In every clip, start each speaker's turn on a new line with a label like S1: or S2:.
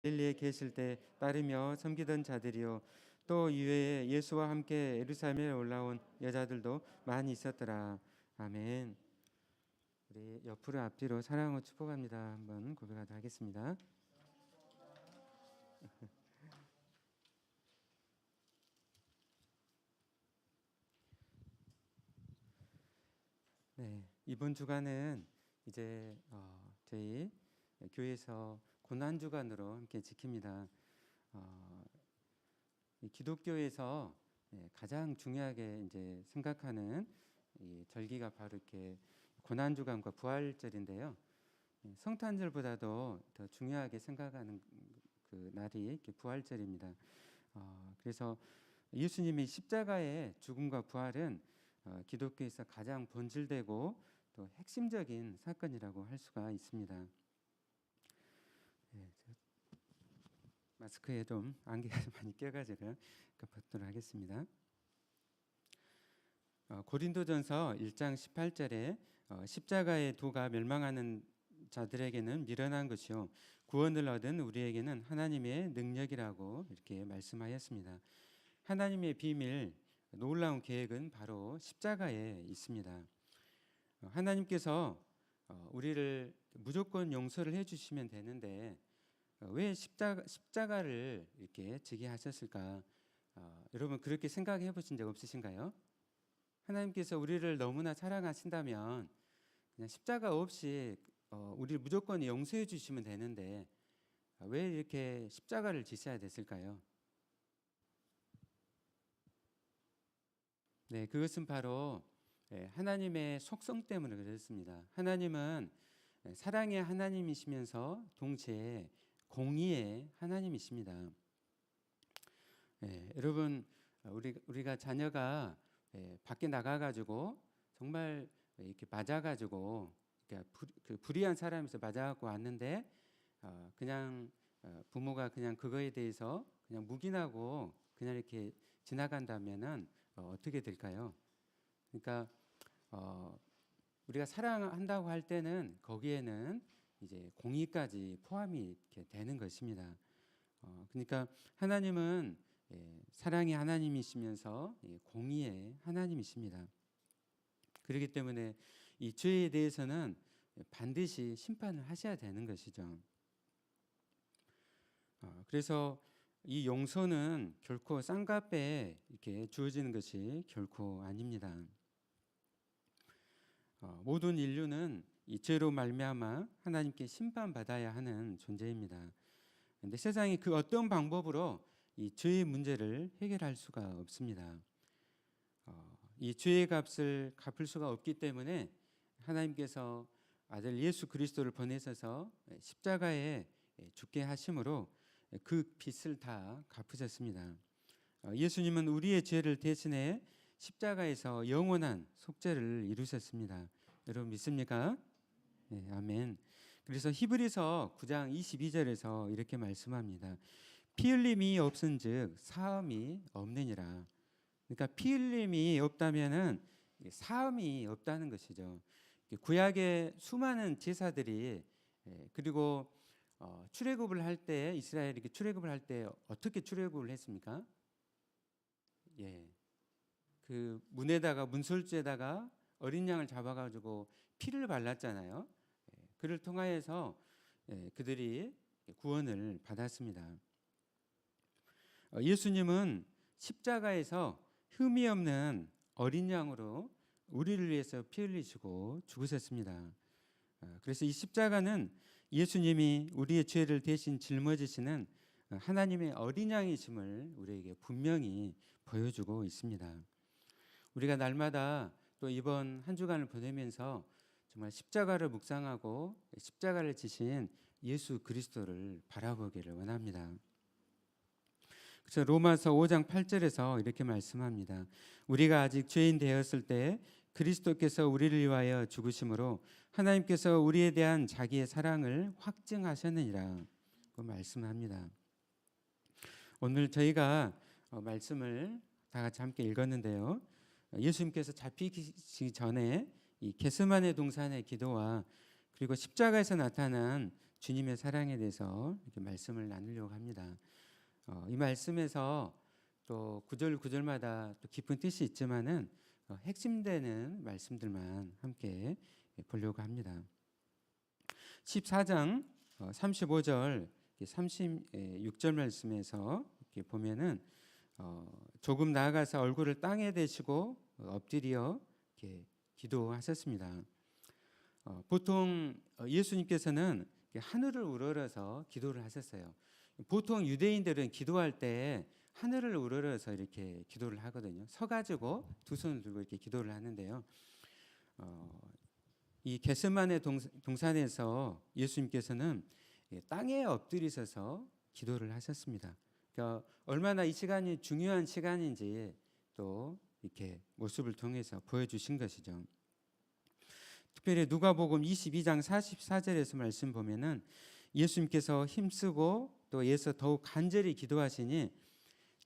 S1: 갈릴리에 계실 때 따르며 섬기던 자들이요 또 이외에 예수와 함께 예루살렘에 올라온 여자들도 많이 있었더라. 아멘. 우리 옆으로 앞뒤로 사랑하고 축복합니다. 한번 고백하도록 하겠습니다. 네, 이번 주간은 이제 저희 교회에서 고난 주간으로 함께 지킵니다. 이 기독교에서 가장 중요하게 이제 생각하는 이 절기가 바로 이렇게 고난 주간과 부활절인데요. 성탄절보다도 더 중요하게 생각하는 그 날이 이렇게 부활절입니다. 그래서 예수님의 십자가의 죽음과 부활은 기독교에서 가장 본질되고 또 핵심적인 사건이라고 할 수가 있습니다. 마스크에 좀 안개가 좀 많이 껴가지고 벗도록 하겠습니다. 고린도전서 1장 18절에 십자가의 도가 멸망하는 자들에게는 미련한 것이요 구원을 얻은 우리에게는 하나님의 능력이라고 이렇게 말씀하였습니다. 하나님의 비밀, 놀라운 계획은 바로 십자가에 있습니다. 하나님께서 우리를 무조건 용서를 해주시면 되는데 왜 십자가를 이렇게 지게 하셨을까? 여러분 그렇게 생각해 보신 적 없으신가요? 하나님께서 우리를 너무나 사랑하신다면 그냥 십자가 없이 우리를 무조건 용서해 주시면 되는데 왜 이렇게 십자가를 지셔야 됐을까요? 네, 그것은 바로 하나님의 속성 때문에 그렇습니다. 하나님은 사랑의 하나님이시면서 동시에 공의의 하나님이십니다. 여러분 우리가 자녀가 밖에 나가가지고 정말 이렇게 맞아가지고 그 불의한 사람에서 맞아갖고 왔는데 그냥 부모가 그냥 그거에 대해서 그냥 묵인하고 그냥 이렇게 지나간다면은 어떻게 될까요? 그러니까 우리가 사랑한다고 할 때는 거기에는 이제 공의까지 포함이 이렇게 되는 것입니다. 그러니까 하나님은 사랑의 하나님이시면서 공의의 하나님이십니다. 그렇기 때문에 이 죄에 대해서는 반드시 심판을 하셔야 되는 것이죠. 그래서 이 용서는 결코 싼값에 이렇게 주어지는 것이 결코 아닙니다. 모든 인류는 이 죄로 말미암아 하나님께 심판받아야 하는 존재입니다. 그런데 세상이 그 어떤 방법으로 이 죄의 문제를 해결할 수가 없습니다. 이 죄의 값을 갚을 수가 없기 때문에 하나님께서 아들 예수 그리스도를 보내셔서 십자가에 죽게 하심으로 그 빚을 다 갚으셨습니다. 예수님은 우리의 죄를 대신해 십자가에서 영원한 속죄를 이루셨습니다. 여러분 믿습니까? 네, 아멘. 그래서 히브리서 9장 22절에서 이렇게 말씀합니다. 피 흘림이 없은즉 사함이 없느니라. 그러니까 피 흘림이 없다면은 사함이 없다는 것이죠. 구약의 수많은 제사들이 그리고 출애굽을 할 때 이스라엘이 이렇게 출애굽을 할 때 어떻게 출애굽을 했습니까? 그 문에다가 문설주에다가 어린 양을 잡아가지고 피를 발랐잖아요. 그를 통하여서 그들이 구원을 받았습니다. 예수님은 십자가에서 흠이 없는 어린 양으로 우리를 위해서 피 흘리시고 죽으셨습니다. 그래서 이 십자가는 예수님이 우리의 죄를 대신 짊어지시는 하나님의 어린 양이심을 우리에게 분명히 보여주고 있습니다. 우리가 날마다 또 이번 한 주간을 보내면서 정말 십자가를 묵상하고 십자가를 지신 예수 그리스도를 바라보기를 원합니다. 그래서 로마서 5장 8절에서 이렇게 말씀합니다. 우리가 아직 죄인 되었을 때 그리스도께서 우리를 위하여 죽으심으로 하나님께서 우리에 대한 자기의 사랑을 확증하셨느니라 그 말씀합니다. 오늘 저희가 말씀을 다 같이 함께 읽었는데요. 예수님께서 잡히기 전에 이 겟세마네 동산의 기도와 그리고 십자가에서 나타난 주님의 사랑에 대해서 이렇게 말씀을 나누려고 합니다. 이 말씀에서 또 구절마다 또 깊은 뜻이 있지만은 핵심되는 말씀들만 함께 보려고 합니다. 14장 35절 36절 말씀에서 이렇게 보면은 조금 나아가서 얼굴을 땅에 대시고 엎드려 이렇게 기도하셨습니다. 보통 예수님께서는 하늘을 우러러서 기도를 하셨어요. 보통 유대인들은 기도할 때 하늘을 우러러서 이렇게 기도를 하거든요. 서가지고 두 손을 들고 이렇게 기도를 하는데요. 이 겟세마네 동산에서 예수님께서는 땅에 엎드리셔서 기도를 하셨습니다. 그러니까 얼마나 이 시간이 중요한 시간인지 또 이렇게 모습을 통해서 보여주신 것이죠. 특별히 누가복음 22장 44절에서 말씀 보면은 예수님께서 힘쓰고 또 예서 더욱 간절히 기도하시니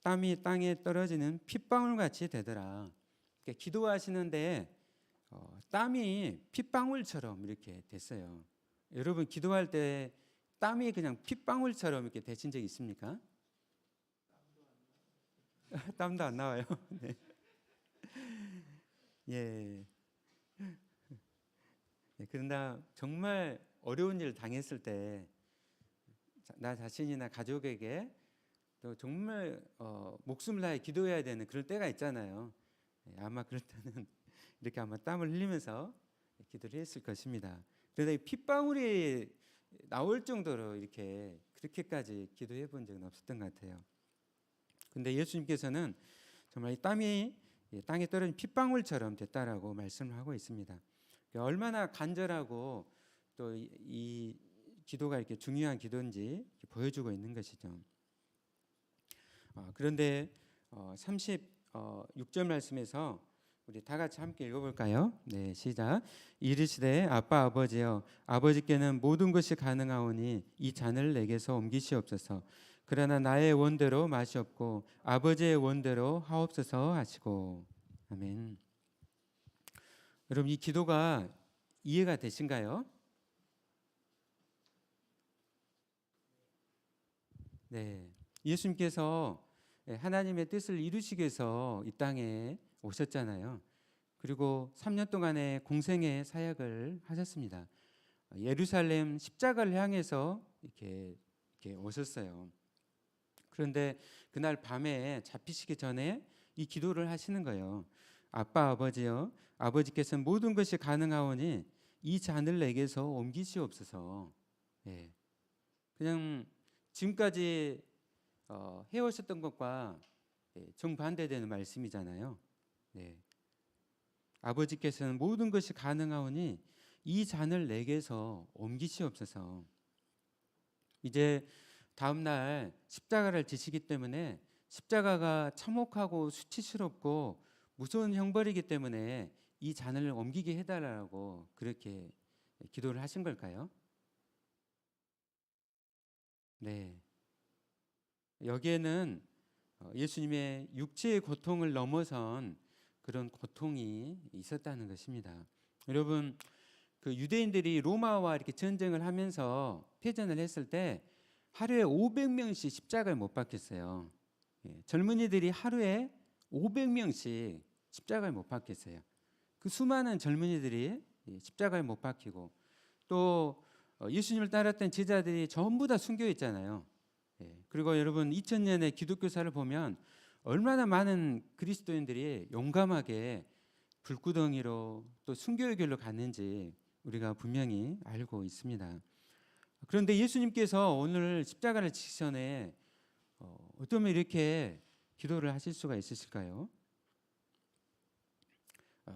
S1: 땀이 땅에 떨어지는 핏방울 같이 되더라. 그러니까 기도하시는데 땀이 핏방울처럼 이렇게 됐어요. 여러분 기도할 때 땀이 그냥 핏방울처럼 이렇게 되신 적 있습니까? 땀도 안 나와요. 네. 예. 그러나 정말 어려운 일을 당했을 때 나 자신이나 가족에게 또 정말 목숨을 다해 기도해야 되는 그럴 때가 있잖아요. 아마 그럴 때는 이렇게 아마 땀을 흘리면서 기도를 했을 것입니다. 그런데 핏방울이 나올 정도로 이렇게 그렇게까지 기도해 본 적은 없었던 것 같아요. 근데 예수님께서는 정말 이 땀이 땅에 떨어진 핏방울처럼 됐다라고 말씀을 하고 있습니다. 얼마나 간절하고 또 이 기도가 이렇게 중요한 기도인지 보여주고 있는 것이죠. 그런데 36절 말씀에서 우리 다 같이 함께 읽어볼까요? 네, 시작. 이르시되 아빠 아버지여 아버지께는 모든 것이 가능하오니 이 잔을 내게서 옮기시옵소서. 그러나 나의 원대로 마시옵고 아버지의 원대로 하옵소서 하시고. 아멘. 여러분 이 기도가 이해가 되신가요? 네. 예수님께서 하나님의 뜻을 이루시기 위해서 이 땅에 오셨잖아요. 그리고 3년 동안의 공생의 사역을 하셨습니다. 예루살렘 십자가를 향해서 이렇게 오셨어요. 그런데 그날 밤에 잡히시기 전에 이 기도를 하시는 거예요. 아빠 아버지여 아버지께서 모든 것이 가능하오니 이 잔을 내게서 옮기시옵소서. 예. 그냥 지금까지 해오셨던 것과 정반대되는 말씀이잖아요. 네. 아버지께서는 모든 것이 가능하오니 이 잔을 내게서 옮기시옵소서. 이제 다음 날 십자가를 지시기 때문에 십자가가 참혹하고 수치스럽고 무서운 형벌이기 때문에 이 잔을 옮기게 해달라고 그렇게 기도를 하신 걸까요? 네. 여기에는 예수님의 육체의 고통을 넘어선 그런 고통이 있었다는 것입니다. 여러분, 그 유대인들이 로마와 이렇게 전쟁을 하면서 패전을 했을 때 하루에 500명씩 십자가에 못 박혔어요. 젊은이들이 하루에 500명씩 십자가에 못 박혔어요. 그 수많은 젊은이들이 십자가에 못 박히고 또 예수님을 따랐던 제자들이 전부 다 순교 있잖아요. 그리고 여러분 2000년의 기독교사를 보면 얼마나 많은 그리스도인들이 용감하게 불구덩이로 또 순교의 길로 갔는지 우리가 분명히 알고 있습니다. 그런데 예수님께서 오늘 십자가를 지기 전에 어쩌면 이렇게 기도를 하실 수가 있으실까요?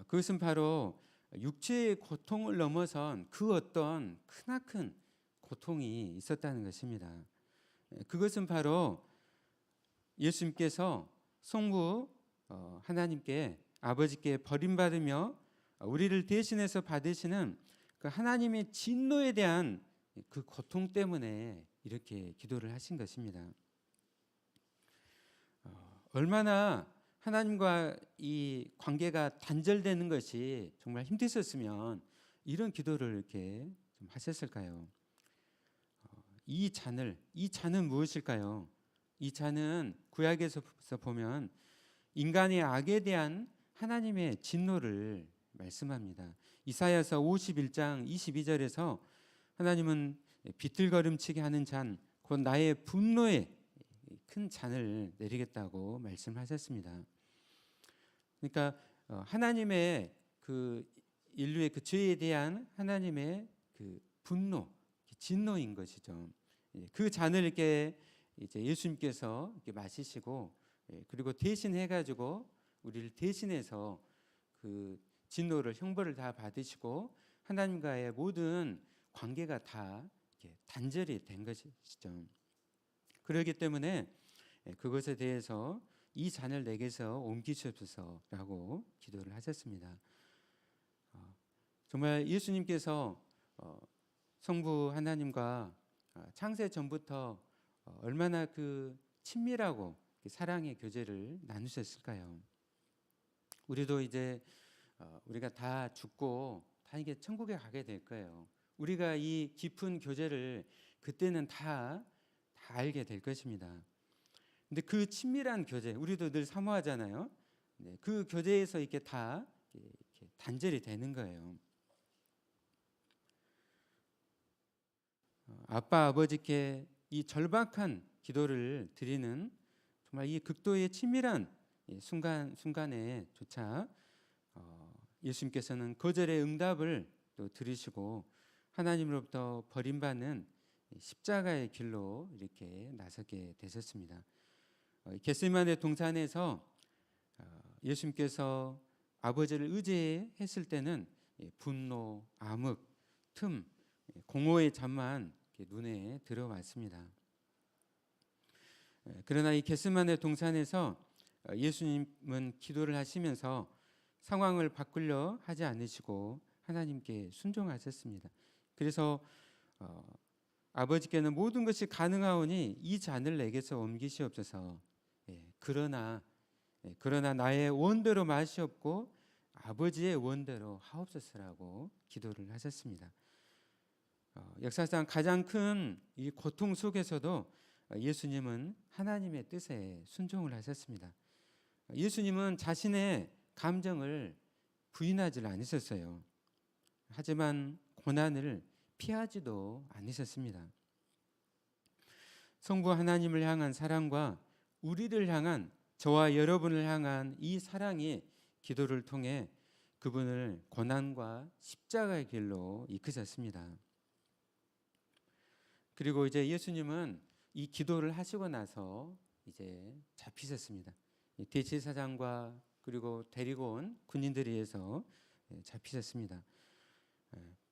S1: 그것은 바로 육체의 고통을 넘어선 그 어떤 크나큰 고통이 있었다는 것입니다. 그것은 바로 예수님께서 성부 하나님께 아버지께 버림받으며 우리를 대신해서 받으시는 그 하나님의 진노에 대한 그 고통 때문에 이렇게 기도를 하신 것입니다. 얼마나 하나님과 이 관계가 단절되는 것이 정말 힘드셨으면 이런 기도를 이렇게 좀 하셨을까요? 이 잔은 무엇일까요? 이 잔은 구약에서 보면 인간의 악에 대한 하나님의 진노를 말씀합니다. 이사야서 51장 22절에서 하나님은 비틀거림치게 하는 잔, 곧 나의 분노의 큰 잔을 내리겠다고 말씀하셨습니다. 그러니까 하나님의 그 인류의 그 죄에 대한 하나님의 그 분노, 진노인 것이죠. 그 잔을 이렇게 이제 예수님께서 이렇게 마시시고, 그리고 대신해 가지고 우리를 대신해서 그 진노를 형벌을 다 받으시고 하나님과의 모든 관계가 다 이렇게 단절이 된 것이죠. 그렇기 때문에 그것에 대해서 이 잔을 내게서 옮기시옵소서라고 기도를 하셨습니다. 정말 예수님께서 성부 하나님과 창세 전부터 얼마나 그 친밀하고 사랑의 교제를 나누셨을까요? 우리도 이제 우리가 다 죽고 다 이게 천국에 가게 될 거예요. 우리가 이 깊은 교제를 그때는 다 알게 될 것입니다. 근데 그 친밀한 교제, 우리도 늘 사모하잖아요. 그 교제에서 이렇게 다 이렇게 단절이 되는 거예요. 아빠 아버지께 이 절박한 기도를 드리는 정말 이 극도의 친밀한 순간에조차 예수님께서는 거절의 응답을 또 들으시고 하나님으로부터 버림받는 십자가의 길로 이렇게 나서게 되셨습니다. 겟세마네 동산에서 예수님께서 아버지를 의지했을 때는 분노, 암흑, 틈, 공허의 잠만 눈에 들어왔습니다. 그러나 이 겟세마네 동산에서 예수님은 기도를 하시면서 상황을 바꾸려 하지 않으시고 하나님께 순종하셨습니다. 그래서 아버지께는 모든 것이 가능하오니 이 잔을 내게서 옮기시옵소서. 그러나 나의 원대로 마시옵고 아버지의 원대로 하옵소서라고 기도를 하셨습니다. 역사상 가장 큰 이 고통 속에서도 예수님은 하나님의 뜻에 순종을 하셨습니다. 예수님은 자신의 감정을 부인하지 않으셨어요. 하지만 고난을 피하지도 않으셨습니다. 성부 하나님을 향한 사랑과 우리를 향한, 저와 여러분을 향한 이 사랑이 기도를 통해 그분을 고난과 십자가의 길로 이끄셨습니다. 그리고 이제 예수님은 이 기도를 하시고 나서 이제 잡히셨습니다. 대제사장과 그리고 데리고 온 군인들에 의해서 잡히셨습니다.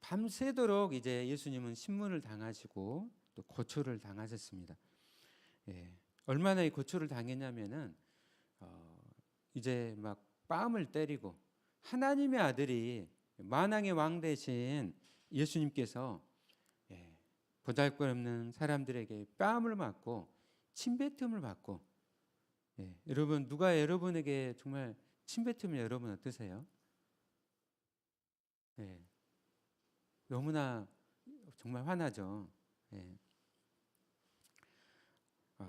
S1: 밤새도록 이제 예수님은 신문을 당하시고 또 고초를 당하셨습니다. 얼마나 이 고초를 당했냐면은 이제 막 뺨을 때리고, 하나님의 아들이 만왕의 왕 대신 예수님께서 보잘것없는 사람들에게 뺨을 맞고 침뱉음을 받고, 여러분 누가 여러분에게 정말 침뱉으면 여러분 어떠세요? 너무나 정말 화나죠.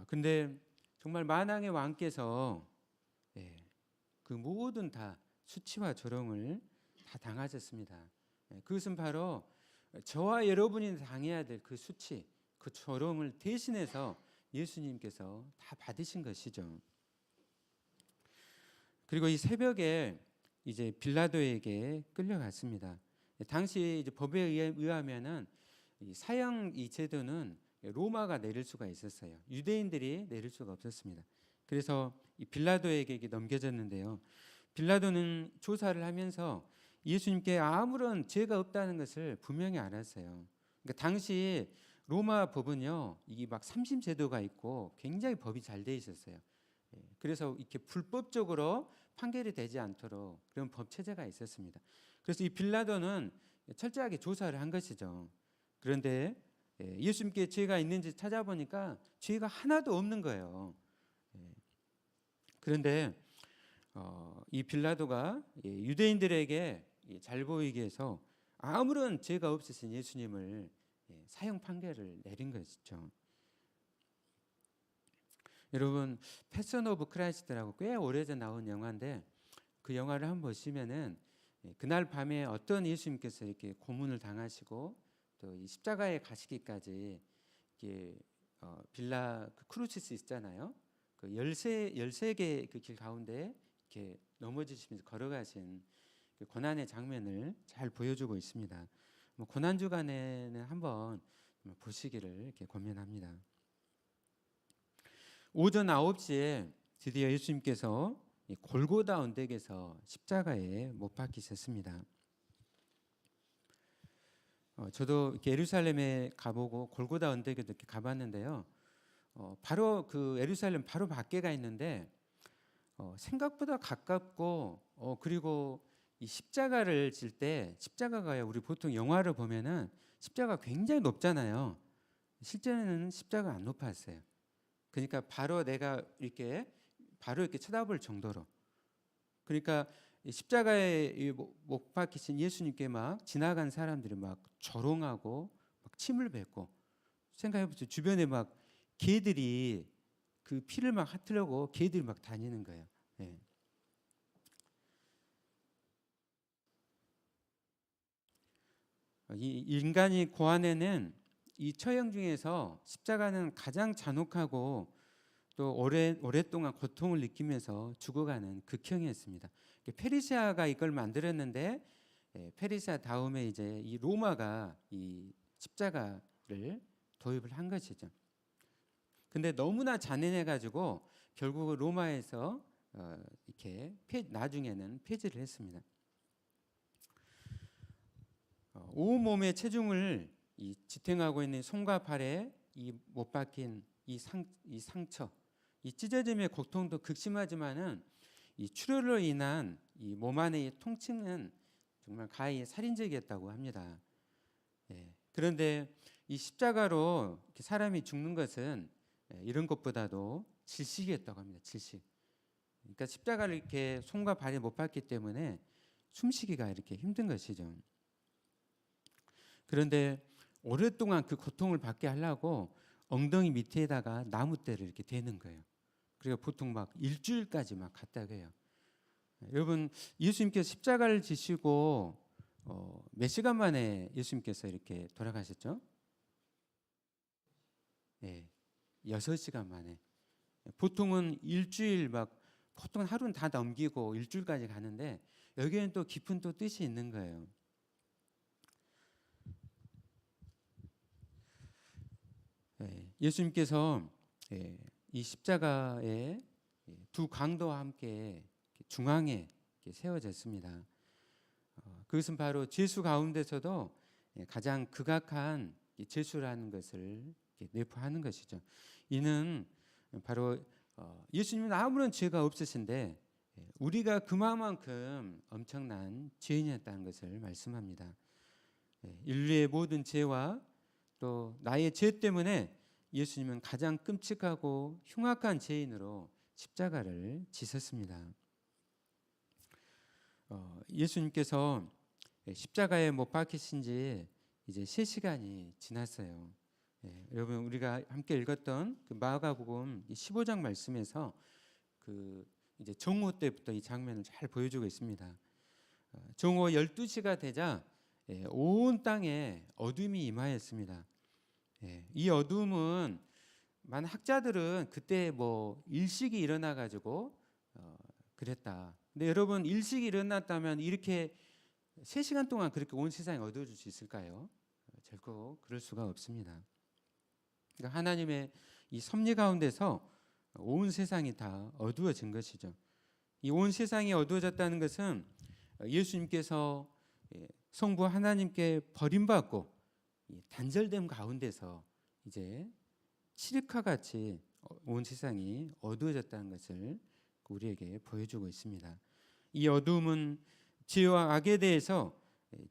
S1: 근데 정말 만왕의 왕께서 그 모든 다 수치와 조롱을 다 당하셨습니다. 그것은 바로 저와 여러분이 당해야 될 그 수치, 그 조롱을 대신해서 예수님께서 다 받으신 것이죠. 그리고 이 새벽에 이제 빌라도에게 끌려갔습니다. 당시 이제 법에 의하면은 이 사형 이 제도는 로마가 내릴 수가 있었어요. 유대인들이 내릴 수가 없었습니다. 그래서 이 빌라도에게 넘겨졌는데요. 빌라도는 조사를 하면서 예수님께 아무런 죄가 없다는 것을 분명히 알았어요. 그러니까 당시 로마 법은요, 이게 막 삼심제도가 있고 굉장히 법이 잘 돼 있었어요. 그래서 이렇게 불법적으로 판결이 되지 않도록 그런 법 체제가 있었습니다. 그래서 이 빌라도는 철저하게 조사를 한 것이죠. 그런데 예수님께 죄가 있는지 찾아보니까 죄가 하나도 없는 거예요. 그런데 이 빌라도가 유대인들에게 잘 보이기 위해서 아무런 죄가 없으신 예수님을 사형 판결을 내린 것이죠. 여러분, 패션 오브 크라이스트라고 꽤 오래전 나온 영화인데 그 영화를 한번 보시면은 그날 밤에 어떤 예수님께서 이렇게 고문을 당하시고 또 이 십자가에 가시기까지 이렇게 빌라 그 크루시스 있잖아요. 그 13개 그 길 가운데 이렇게 넘어지시면서 걸어가신 그 고난의 장면을 잘 보여주고 있습니다. 뭐 고난 주간에는 한번 보시기를 이렇게 권면합니다. 오전 9시에 드디어 예수님께서 이 골고다 언덕에서 십자가에 못 박히셨습니다. 저도 이렇게 예루살렘에 가보고 골고다 언덕에도 이렇게 가봤는데요. 바로 그 예루살렘 바로 밖에가 있는데 생각보다 가깝고 그리고 이 십자가를 질 때 십자가가 우리 보통 영화를 보면은 십자가 굉장히 높잖아요. 실제는 십자가 안 높았어요. 그러니까 바로 내가 이렇게 바로 이렇게 쳐다볼 정도로. 그러니까 십자가에 못 박히신 예수님께 막 지나간 사람들이 막 조롱하고 막 침을 뱉고, 생각해 보세요. 주변에 막 개들이 그 피를 막 핥으려고 개들이 막 다니는 거예요. 네. 이 인간이 고안에는 이 처형 중에서 십자가는 가장 잔혹하고 또 오랫동안 고통을 느끼면서 죽어가는 극형이었습니다. 페르시아가 이걸 만들었는데 페르시아 다음에 이제 이 로마가 이 십자가를 도입을 한 것이죠. 근데 너무나 잔인해가지고 결국 로마에서 이렇게 나중에는 폐지를 했습니다. 온 몸의 체중을 이 지탱하고 있는 손과 발에 이 못 박힌 이 상처, 이 찢어짐의 고통도 극심하지만은 이 출혈로 인한 이 몸 안의 통증은 정말 가히 살인적이었다고 합니다. 그런데 이 십자가로 이렇게 사람이 죽는 것은 이런 것보다도 질식이었다고 합니다. 질식. 그러니까 십자가를 이렇게 손과 발에 못 박기 때문에 숨쉬기가 이렇게 힘든 것이죠. 그런데 오랫동안 그 고통을 받게 하려고 엉덩이 밑에다가 나무대를 이렇게 대는 거예요. 그리고 보통 막 일주일까지 막 갔다고 해요. 여러분, 예수님께서 십자가를 지시고 몇 시간 만에 예수님께서 이렇게 돌아가셨죠? 6시간 만에. 보통은 일주일 보통 하루는 다 넘기고 일주일까지 가는데 여기에는 또 깊은 또 뜻이 있는 거예요. 예수님께서 이 십자가에 두 강도와 함께 중앙에 세워졌습니다. 그것은 바로 죄수 가운데서도 가장 극악한 죄수라는 것을 내포하는 것이죠. 이는 바로 예수님은 아무런 죄가 없으신데 우리가 그만큼 엄청난 죄인이었다는 것을 말씀합니다. 인류의 모든 죄와 또 나의 죄 때문에 예수님은 가장 끔찍하고 흉악한 죄인으로 십자가를 지셨습니다. 예수님께서 십자가에 못 박히신 지 이제 3시간이 지났어요. 여러분, 우리가 함께 읽었던 그 마가복음 15장 말씀에서 그 이제 정오 때부터 이 장면을 잘 보여주고 있습니다. 정오 12시가 되자 온 땅에 어둠이 임하였습니다. 이 어둠은 많은 학자들은 그때 뭐 일식이 일어나 가지고 그랬다. 근데 여러분, 일식이 일어났다면 이렇게 3시간 동안 그렇게 온 세상이 어두워질 수 있을까요? 결코 그럴 수가 없습니다. 그러니까 하나님의 이 섭리 가운데서 온 세상이 다 어두워진 것이죠. 이 온 세상이 어두워졌다는 것은 예수님께서 성부 하나님께 버림받고 단절됨 가운데서 이제 칠흑과 같이 온 세상이 어두워졌다는 것을 우리에게 보여주고 있습니다. 이 어두움은 죄와 악에 대해서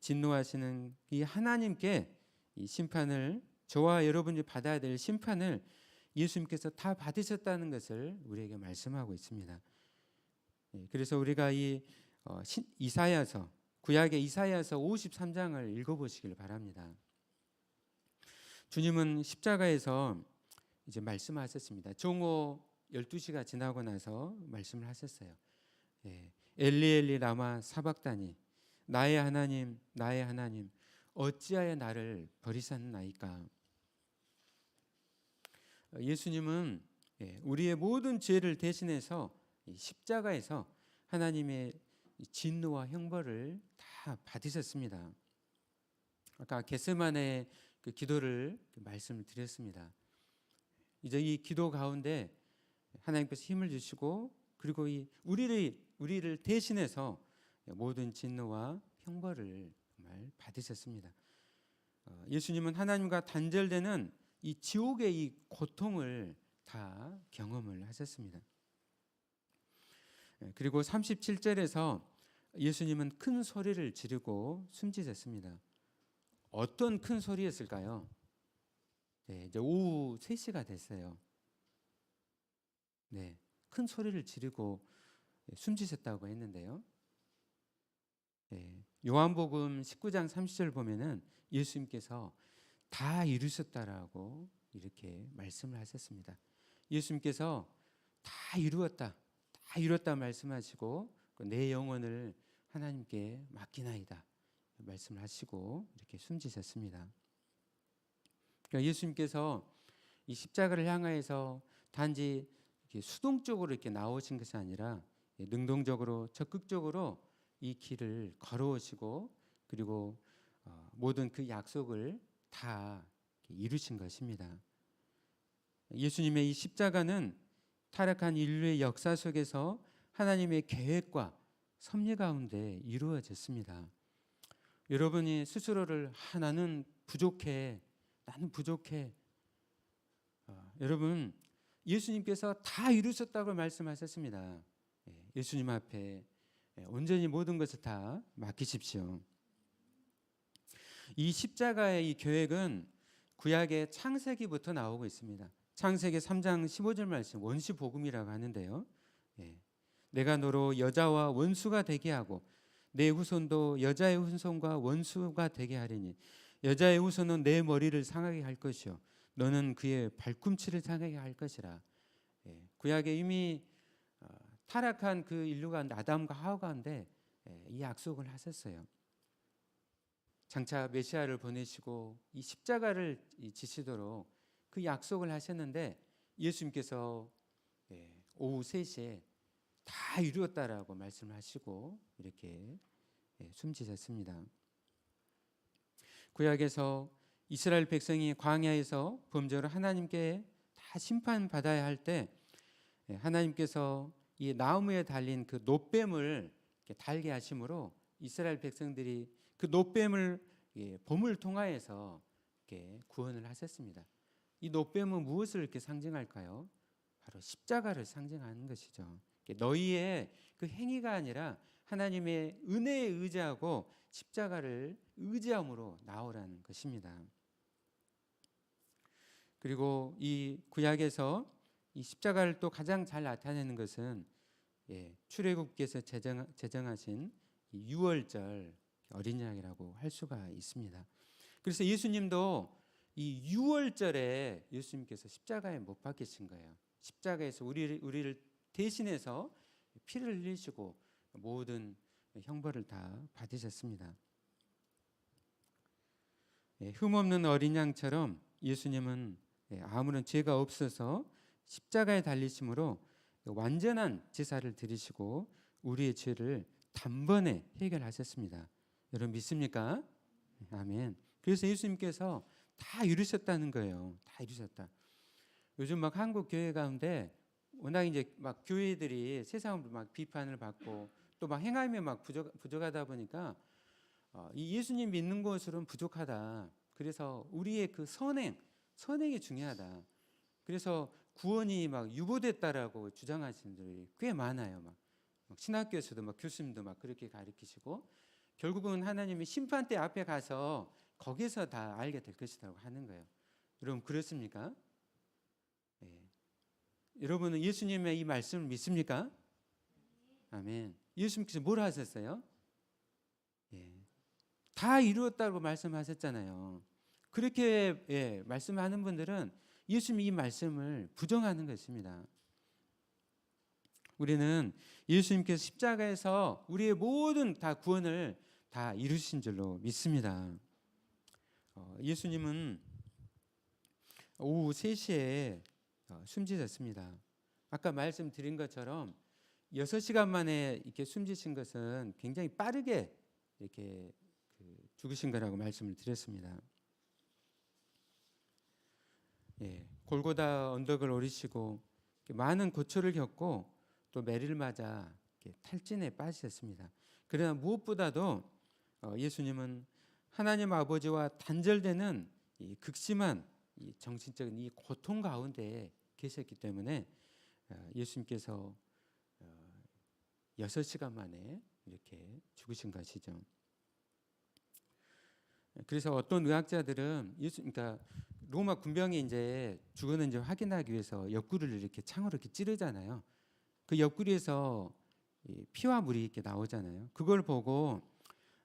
S1: 진노하시는 이 하나님께 이 심판을, 저와 여러분이 받아야 될 심판을 예수님께서 다 받으셨다는 것을 우리에게 말씀하고 있습니다. 그래서 우리가 이 이사야서 구약의 이사야서 53장을 읽어보시길 바랍니다. 주님은 십자가에서 이제 말씀하셨습니다. 종호 12시가 지나고 나서 말씀을 하셨어요. 엘리 엘리 라마 사박다니, 나의 하나님 나의 하나님 어찌하여 나를 버리셨나이까. 예수님은 우리의 모든 죄를 대신해서 십자가에서 하나님의 진노와 형벌을 다 받으셨습니다. 아까 겟세마네 그 기도를 말씀을 드렸습니다. 이제 이 기도 가운데 하나님께서 힘을 주시고 그리고 이 우리를 대신해서 모든 진노와 형벌을 정말 받으셨습니다. 예수님은 하나님과 단절되는 이 지옥의 이 고통을 다 경험을 하셨습니다. 그리고 37절에서 예수님은 큰 소리를 지르고 숨지셨습니다. 어떤 큰 소리였을까요? 이제 오후 3시가 됐어요. 큰 소리를 지르고 숨지셨다고 했는데요. 요한복음 19장 30절 보면은 예수님께서 다 이루셨다라고 이렇게 말씀을 하셨습니다. 예수님께서 다 이뤘다 말씀하시고 내 영혼을 하나님께 맡기나이다 말씀을 하시고 이렇게 숨지셨습니다. 그러니까 예수님께서 이 십자가를 향하여서 단지 이렇게 수동적으로 이렇게 나오신 것이 아니라 능동적으로 적극적으로 이 길을 걸어오시고 그리고 모든 그 약속을 다 이루신 것입니다. 예수님의 이 십자가는 타락한 인류의 역사 속에서 하나님의 계획과 섭리 가운데 이루어졌습니다. 여러분이 스스로를 나는 부족해. 여러분 예수님께서 다 이루셨다고 말씀하셨습니다. 예수님 앞에 온전히 모든 것을 다 맡기십시오. 이 십자가의 이 계획은 구약의 창세기부터 나오고 있습니다. 창세기 3장 15절 말씀 원시 복음이라고 하는데요. 내가 너로 여자와 원수가 되게 하고 내 후손도 여자의 후손과 원수가 되게 하리니 여자의 후손은 내 머리를 상하게 할 것이요 너는 그의 발꿈치를 상하게 할 것이라. 구약에 이미 타락한 그 인류 가운데 아담과 하와 가운데 이 약속을 하셨어요. 장차 메시아를 보내시고 이 십자가를 지시도록 그 약속을 하셨는데 예수님께서 오후 3시에 다 이루었다라고 말씀하시고 이렇게 숨지셨습니다. 구약에서 이스라엘 백성이 광야에서 범죄로 하나님께 다 심판받아야 할 때 하나님께서 이 나무에 달린 그 놋뱀을 달게 하심으로 이스라엘 백성들이 그 놋뱀을 봄을 통하여서 이렇게 구원을 하셨습니다. 이 놋뱀은 무엇을 이렇게 상징할까요? 바로 십자가를 상징하는 것이죠. 너희의 그 행위가 아니라 하나님의 은혜에 의지하고 십자가를 의지함으로 나오라는 것입니다. 그리고 이 구약에서 이 십자가를 또 가장 잘 나타내는 것은 출애굽께서 제정하신 이 유월절 어린 양이라고 할 수가 있습니다. 그래서 예수님도 이 유월절에 예수님께서 십자가에 못 박히신 거예요. 십자가에서 우리를 대신해서 피를 흘리시고 모든 형벌을 다 받으셨습니다. 흠없는 어린 양처럼 예수님은 아무런 죄가 없어서 십자가에 달리심으로 완전한 제사를 드리시고 우리의 죄를 단번에 해결하셨습니다. 여러분 믿습니까? 아멘. 그래서 예수님께서 다 이루셨다는 거예요. 다 이루셨다. 요즘 막 한국 교회 가운데 워낙 이제 막 교회들이 세상으로 막 비판을 받고 또 막 행함이 막 부족하다 보니까 이 예수님 믿는 것으로는 부족하다. 그래서 우리의 그 선행이 중요하다. 그래서 구원이 막 유보됐다라고 주장하시는 분들이 꽤 많아요. 막 신학교에서도 막 교수님도 막 그렇게 가르치시고 결국은 하나님이 심판대 앞에 가서 거기서 다 알게 될 것이라고 하는 거예요. 여러분 그렇습니까? 여러분은 예수님의 이 말씀을 믿습니까? 아멘. 예수님께서 뭘 하셨어요? 다 이루었다고 말씀하셨잖아요. 그렇게 말씀하는 분들은 예수님 이 말씀을 부정하는 것입니다. 우리는 예수님께서 십자가에서 우리의 모든 다 구원을 다 이루신 줄로 믿습니다. 예수님은 오후 3시에 숨지셨습니다. 아까 말씀드린 것처럼 6시간 만에 이렇게 숨지신 것은 굉장히 빠르게 이렇게 죽으신 거라고 말씀을 드렸습니다. 골고다 언덕을 오르시고 많은 고초를 겪고 또 매를 맞아 탈진에 빠지셨습니다. 그러나 무엇보다도 예수님은 하나님 아버지와 단절되는 이 극심한 이 정신적인 이 고통 가운데 계셨기 때문에 예수님께서 6시간 만에 이렇게 죽으신 것이죠. 그래서 어떤 의학자들은 그러니까 로마 군병이 이제 죽었는지 확인하기 위해서 옆구리를 이렇게 창으로 이렇게 찌르잖아요. 그 옆구리에서 피와 물이 이렇게 나오잖아요. 그걸 보고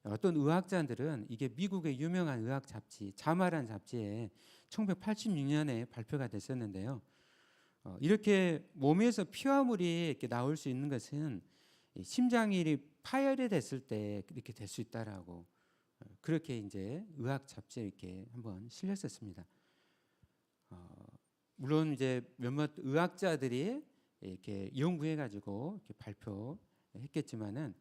S1: 어떤 의학자들은 이게 미국의 유명한 의학 잡지 자마란 잡지에 1986년에 발표가 됐었는데요. 이렇게 몸에서 피와 물이 이렇게 나올 수 있는 것은 심장이 파열이 됐을 때 이렇게 될 수 있다라고 그렇게 이제 의학 잡지에 이렇게 한번 실렸었습니다. 물론 이제 몇몇 의학자들이 이렇게 연구해가지고 이렇게 발표했겠지만은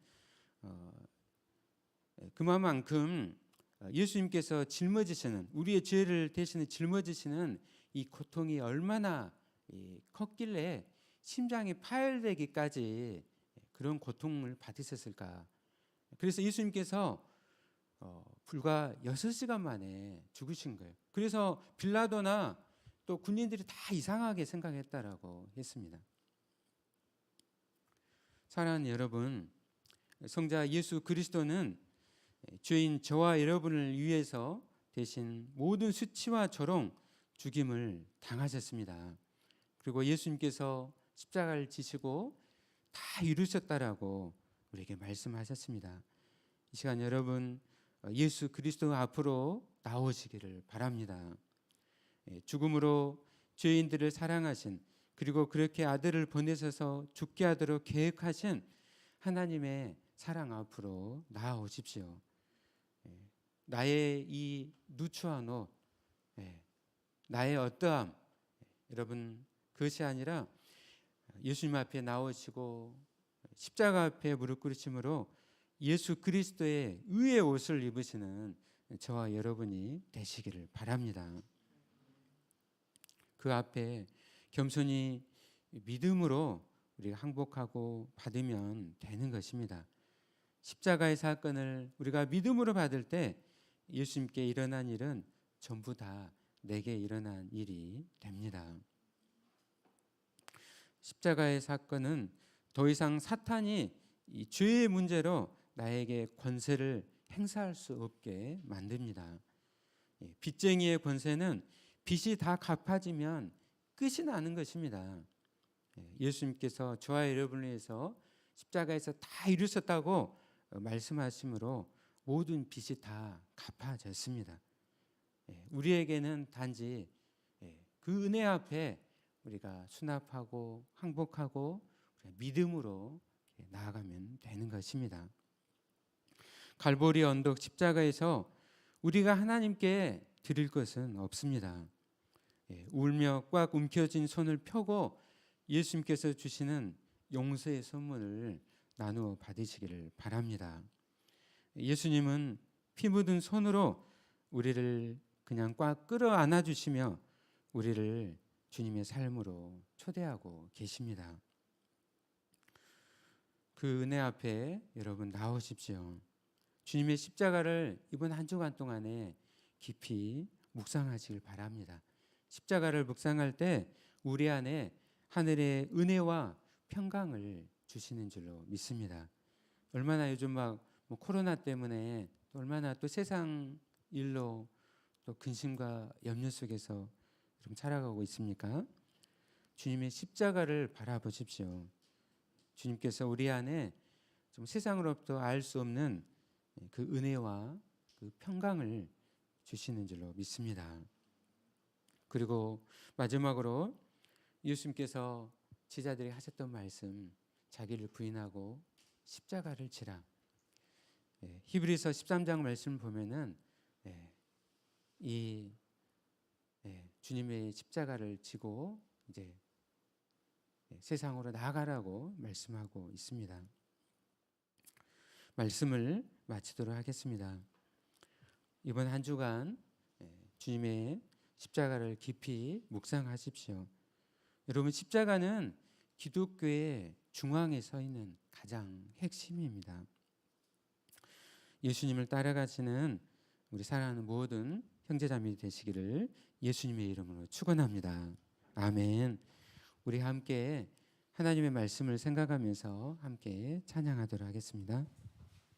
S1: 그만큼 예수님께서 짊어지시는 우리의 죄를 대신에 짊어지시는 이 고통이 얼마나 컸길래 심장이 파열되기까지 그런 고통을 받으셨을까? 그래서 예수님께서 불과 6시간 만에 죽으신 거예요. 그래서 빌라도나 또 군인들이 다 이상하게 생각했다라고 했습니다. 사랑하는 여러분, 성자 예수 그리스도는 죄인 저와 여러분을 위해서 대신 모든 수치와 조롱, 죽임을 당하셨습니다. 그리고 예수님께서 십자가를 지시고 다 이루셨다라고 우리에게 말씀하셨습니다. 이 시간 여러분 예수 그리스도 앞으로 나오시기를 바랍니다. 죽음으로 죄인들을 사랑하신 그리고 그렇게 아들을 보내셔서 죽게 하도록 계획하신 하나님의 사랑 앞으로 나아오십시오. 나의 이 누추한 옷, 나의 어떠함, 여러분 그것이 아니라 예수님 앞에 나오시고 십자가 앞에 무릎 꿇으심으로 예수 그리스도의 의의 옷을 입으시는 저와 여러분이 되시기를 바랍니다. 그 앞에 겸손히 믿음으로 우리가 항복하고 받으면 되는 것입니다. 십자가의 사건을 우리가 믿음으로 받을 때 예수님께 일어난 일은 전부 다 내게 일어난 일이 됩니다. 십자가의 사건은 더 이상 사탄이 이 죄의 문제로 나에게 권세를 행사할 수 없게 만듭니다. 빚쟁이의 권세는 빚이 다 갚아지면 끝이 나는 것입니다. 예수님께서 저와 여러분을 위해서 십자가에서 다 이루셨다고 말씀하심으로 모든 빚이 다 갚아졌습니다. 우리에게는 단지 그 은혜 앞에 우리가 수납하고 항복하고 믿음으로 나아가면 되는 것입니다. 갈보리 언덕 십자가에서 우리가 하나님께 드릴 것은 없습니다. 울며 꽉 움켜쥔 손을 펴고 예수님께서 주시는 용서의 선물을 나누어 받으시기를 바랍니다. 예수님은 피 묻은 손으로 우리를 그냥 꽉 끌어안아 주시며 우리를 주님의 삶으로 초대하고 계십니다. 그 은혜 앞에 여러분 나오십시오. 주님의 십자가를 이번 한 주간 동안에 깊이 묵상하시길 바랍니다. 십자가를 묵상할 때 우리 안에 하늘의 은혜와 평강을 주시는 줄로 믿습니다. 얼마나 요즘 뭐 코로나 때문에 또 얼마나 또 세상 일로 또 근심과 염려 속에서 좀 살아가고 있습니까? 주님의 십자가를 바라보십시오. 주님께서 우리 안에 좀 세상으로부터 알 수 없는 그 은혜와 그 평강을 주시는 줄로 믿습니다. 그리고 마지막으로 예수님께서 제자들이 하셨던 말씀, 자기를 부인하고 십자가를 지라. 히브리서 13장 말씀 보면은 이 주님의 십자가를 지고 이제 세상으로 나아가라고 말씀하고 있습니다. 말씀을 마치도록 하겠습니다. 이번 한 주간 주님의 십자가를 깊이 묵상하십시오. 여러분, 십자가는 기독교의 중앙에 서 있는 가장 핵심입니다. 예수님을 따라가시는 우리 사랑하는 모든 형제자매 되시기를 예수님의 이름으로 축원합니다. 아멘. 우리 함께 하나님의 말씀을 생각하면서 함께 찬양하도록 하겠습니다.